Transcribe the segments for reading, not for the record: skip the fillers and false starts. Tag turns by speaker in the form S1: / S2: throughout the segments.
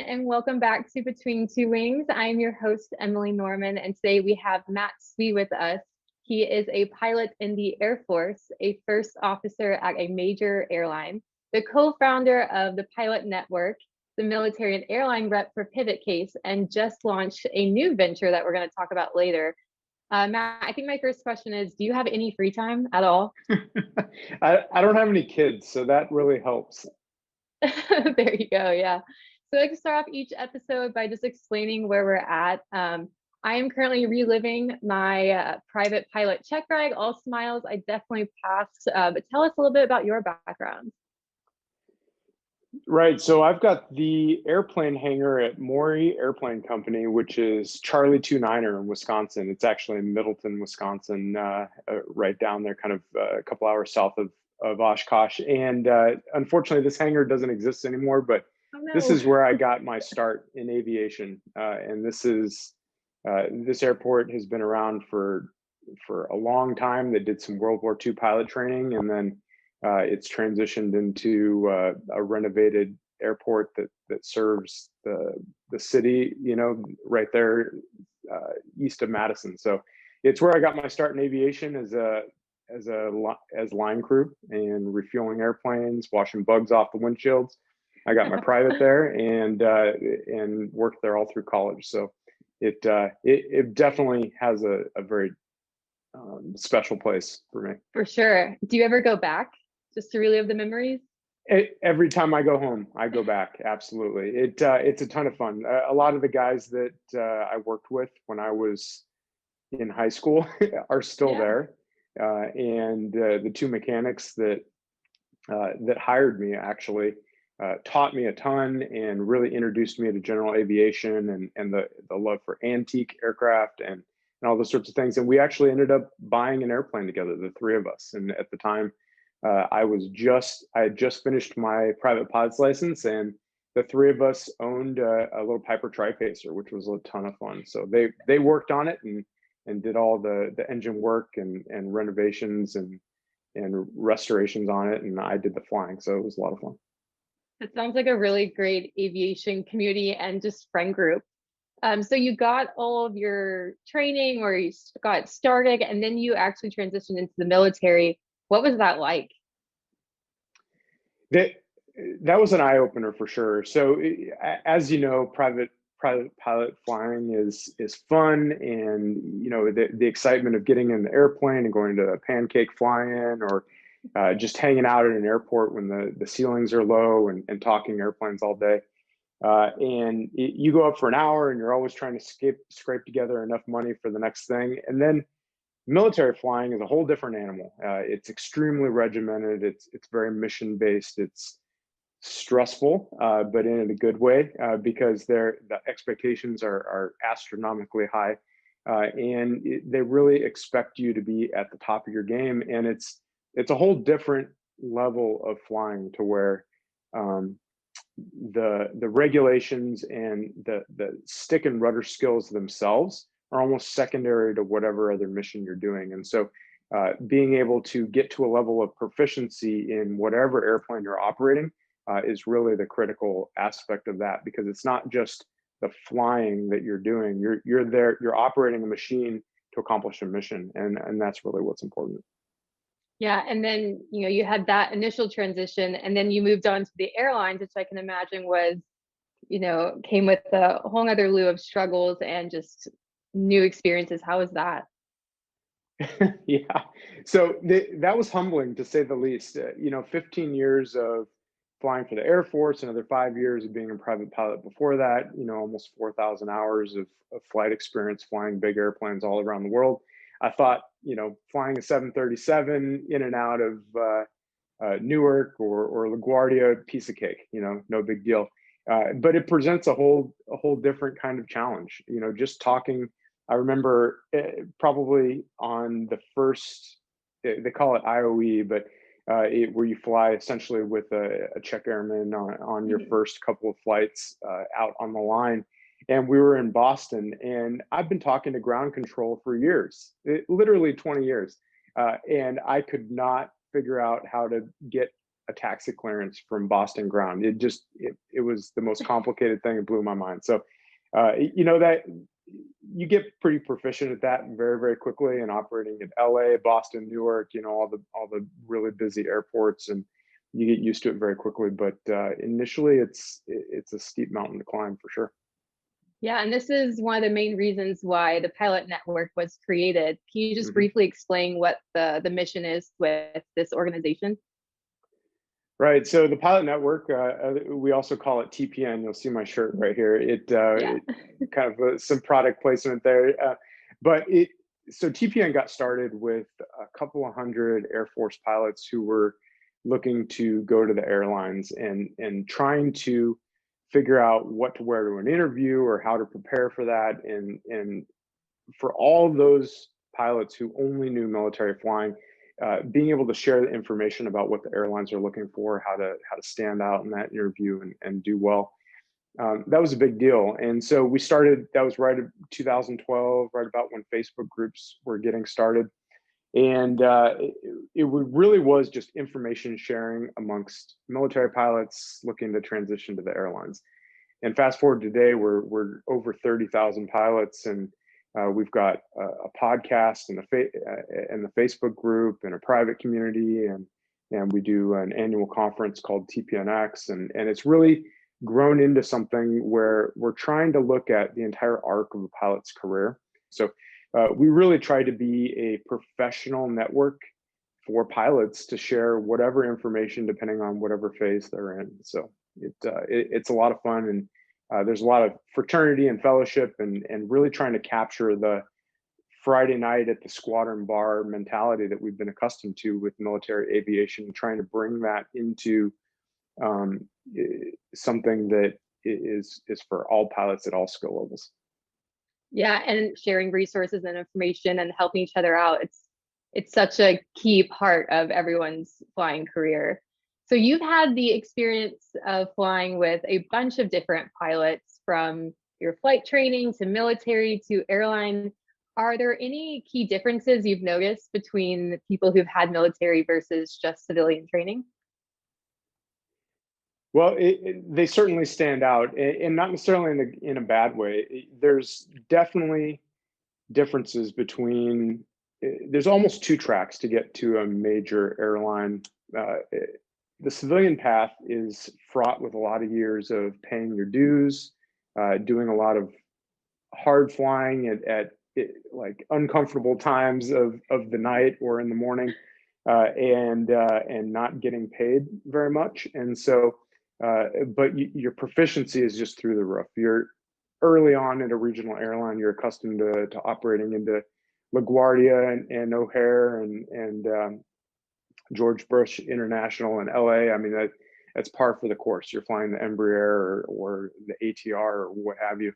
S1: and welcome back to Between Two Wings. I'm your host, Emily Norman, and today we have Matt Swee with us. He is a pilot in the Air Force, a first officer at a major airline, the co-founder of the Pilot Network, the military and airline rep for Pivot Case, and just launched a new venture that we're going to talk about later. Matt, I think my first question is, do you have any free time at all?
S2: I don't have any kids, so that really helps.
S1: There you go. Yeah. So I like to start off each episode by just explaining where we're at. I am currently reliving my private pilot check ride, all smiles. I definitely passed, but tell us a little bit about your background.
S2: Right. So I've got the airplane hangar at Maury Airplane Company, which is Charlie 29er in Wisconsin. It's actually in Middleton, Wisconsin, right down there, kind of a couple hours south of Oshkosh. And unfortunately, this hangar doesn't exist anymore, but this is where I got my start in aviation. And this airport has been around for a long time. They did some World War II pilot training, and then it's transitioned into a renovated airport that serves the city, right there east of Madison. So it's where I got my start in aviation as line crew and refueling airplanes, washing bugs off the windshields. I got my private there and worked there all through college. So it definitely has a very special place for me.
S1: For sure. Do you ever go back just to relive the memories?
S2: Every time I go home, I go back. Absolutely. It's a ton of fun. A lot of the guys that I worked with when I was in high school are still there. And the two mechanics that hired me actually taught me a ton and really introduced me to general aviation and the love for antique aircraft and all those sorts of things. And we actually ended up buying an airplane together, the three of us. And at the time, I had just finished my private pilot's license, and the three of us owned a little Piper Tripacer, which was a ton of fun. So they worked on it and did all the engine work and renovations and restorations on it, and I did the flying. So it was a lot of fun.
S1: It sounds like a really great aviation community and just friend group. So you got all of your training, or you got started, and then you actually transitioned into the military. What was that like?
S2: That was an eye opener for sure. So as you know, private pilot flying is fun, and the excitement of getting in the airplane and going to a pancake fly-in, or just hanging out at an airport when the ceilings are low and talking airplanes all day. And you go up for an hour and you're always trying to scrape together enough money for the next thing. And then military flying is a whole different animal. It's extremely regimented. It's very mission based. It's stressful, but in a good way, because the expectations are astronomically high, and they really expect you to be at the top of your game. And it's a whole different level of flying, to where the regulations and the stick and rudder skills themselves are almost secondary to whatever other mission you're doing. And so being able to get to a level of proficiency in whatever airplane you're operating is really the critical aspect of that, because it's not just the flying that you're doing. You're operating a machine to accomplish a mission, and that's really what's important.
S1: Yeah, and then you had that initial transition, and then you moved on to the airlines, which I can imagine was, came with a whole other lieu of struggles and just new experiences. How was that?
S2: Yeah, so that was humbling, to say the least. 15 years of flying for the Air Force, another 5 years of being a private pilot before that, almost 4,000 hours of flight experience flying big airplanes all around the world. I thought, flying a 737 in and out of Newark or LaGuardia, piece of cake, no big deal. But it presents a whole different kind of challenge. Just talking, I remember probably on the first, they call it IOE, but where you fly essentially with a check airman on your first couple of flights out on the line. And we were in Boston, and I've been talking to ground control for years, literally 20 years. And I could not figure out how to get a taxi clearance from Boston ground. It was the most complicated thing. It blew my mind. So, that you get pretty proficient at that very, very quickly, and operating at LA, Boston, Newark, all the really busy airports, and you get used to it very quickly. But initially it's a steep mountain to climb for sure.
S1: Yeah, and this is one of the main reasons why the pilot network was created. Can you just briefly explain what the mission is with this organization?
S2: Right. So the pilot network, we also call it TPN. You'll see my shirt right here. It kind of some product placement there, so TPN got started with a couple of hundred Air Force pilots who were looking to go to the airlines and trying to figure out what to wear to an interview or how to prepare for that. And for all those pilots who only knew military flying, being able to share the information about what the airlines are looking for, how to stand out in that interview and do well, that was a big deal. And so we started. That was right in 2012, right about when Facebook groups were getting started, and it really was just information sharing amongst military pilots looking to transition to the airlines. And fast forward today, we're over 30,000 pilots, and we've got a podcast and the Facebook group and a private community, and we do an annual conference called TPNX, and it's really grown into something where we're trying to look at the entire arc of a pilot's career. So we really try to be a professional network for pilots to share whatever information depending on whatever phase they're in. So it's a lot of fun, and there's a lot of fraternity and fellowship, and really trying to capture the Friday night at the squadron bar mentality that we've been accustomed to with military aviation, and trying to bring that into something that is for all pilots at all skill levels.
S1: Yeah, and sharing resources and information and helping each other out. It's such a key part of everyone's flying career. So you've had the experience of flying with a bunch of different pilots, from your flight training to military to airline. Are there any key differences you've noticed between the people who've had military versus just civilian training?
S2: Well, they certainly stand out, and not necessarily in a bad way. There's definitely differences between. There's almost two tracks to get to a major airline. The civilian path is fraught with a lot of years of paying your dues, doing a lot of hard flying at like uncomfortable times of the night or in the morning, and not getting paid very much. And so, but your proficiency is just through the roof. You're early on at a regional airline. You're accustomed to operating into LaGuardia and O'Hare and George Bush International in LA. I mean, that's par for the course. You're flying the Embraer or the ATR or what have you.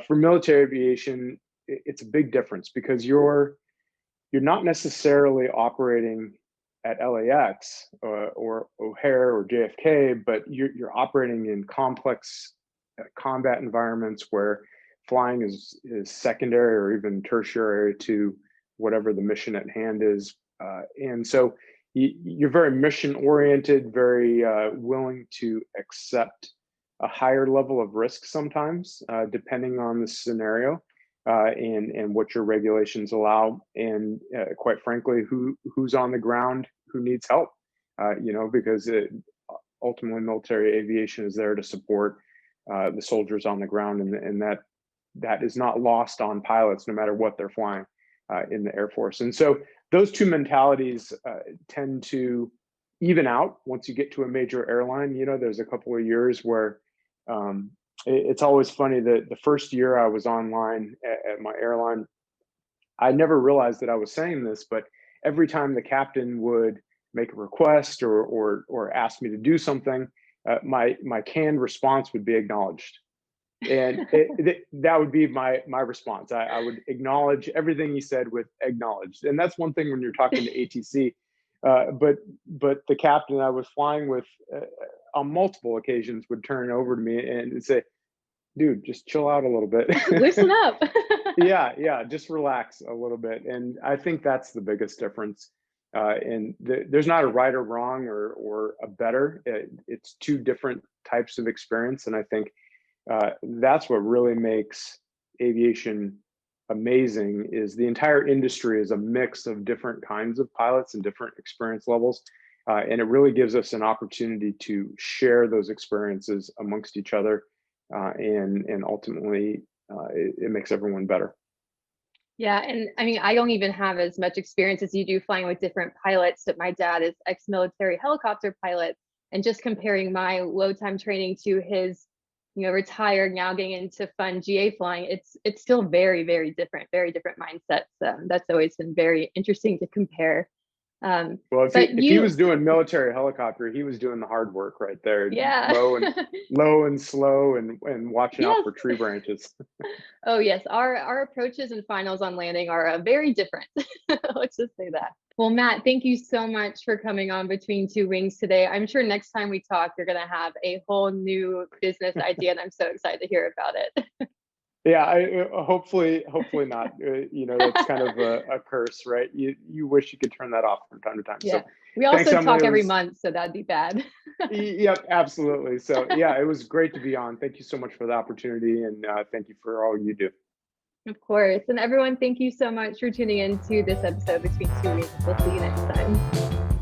S2: For military aviation, it's a big difference, because you're not necessarily operating at LAX or O'Hare or JFK, but you're operating in complex combat environments where flying is secondary or even tertiary to whatever the mission at hand is. And so you're very mission oriented, very willing to accept a higher level of risk sometimes, depending on the scenario and what your regulations allow, and quite frankly, who's on the ground, who needs help, because ultimately military aviation is there to support the soldiers on the ground, and that is not lost on pilots, no matter what they're flying in the Air Force. And so those two mentalities tend to even out once you get to a major airline. There's a couple of years where it's always funny that the first year I was online at my airline, I never realized that I was saying this, but every time the captain would make a request or ask me to do something, my canned response would be acknowledged. And that would be my response. I would acknowledge everything he said with acknowledged. And that's one thing when you're talking to ATC. But the captain I was flying with on multiple occasions would turn over to me and say, "Dude, just chill out a little bit.
S1: Loosen up."
S2: Yeah, just relax a little bit. And I think that's the biggest difference. There's not a right or wrong or a better. It's two different types of experience, and I think that's what really makes aviation amazing. Is the entire industry is a mix of different kinds of pilots and different experience levels, and it really gives us an opportunity to share those experiences amongst each other, and ultimately it makes everyone better.
S1: Yeah, and I mean, I don't even have as much experience as you do flying with different pilots, but my dad is ex-military helicopter pilot, and just comparing my low time training to his, retired, now getting into fun GA flying, it's still very very different mindsets. That's always been very interesting to compare.
S2: Well,
S1: But
S2: if he was doing military helicopter, he was doing the hard work right there,
S1: yeah.
S2: low and slow and watching out
S1: Yes.
S2: for tree branches.
S1: Oh yes, our approaches and finals on landing are very different. Let's just say that. Well, Matt, thank you so much for coming on Between Two Wings today. I'm sure next time we talk, you're going to have a whole new business idea, and I'm so excited to hear about it.
S2: Yeah, hopefully not. That's kind of a curse, right? You wish you could turn that off from time to time.
S1: Yeah.
S2: So
S1: We
S2: thanks,
S1: also
S2: Emily.
S1: talk every month, so that'd be bad.
S2: Yep, absolutely. So yeah, it was great to be on. Thank you so much for the opportunity, and thank you for all you do.
S1: Of course. And everyone, thank you so much for tuning in to this episode Between Two Wings. We'll see you next time.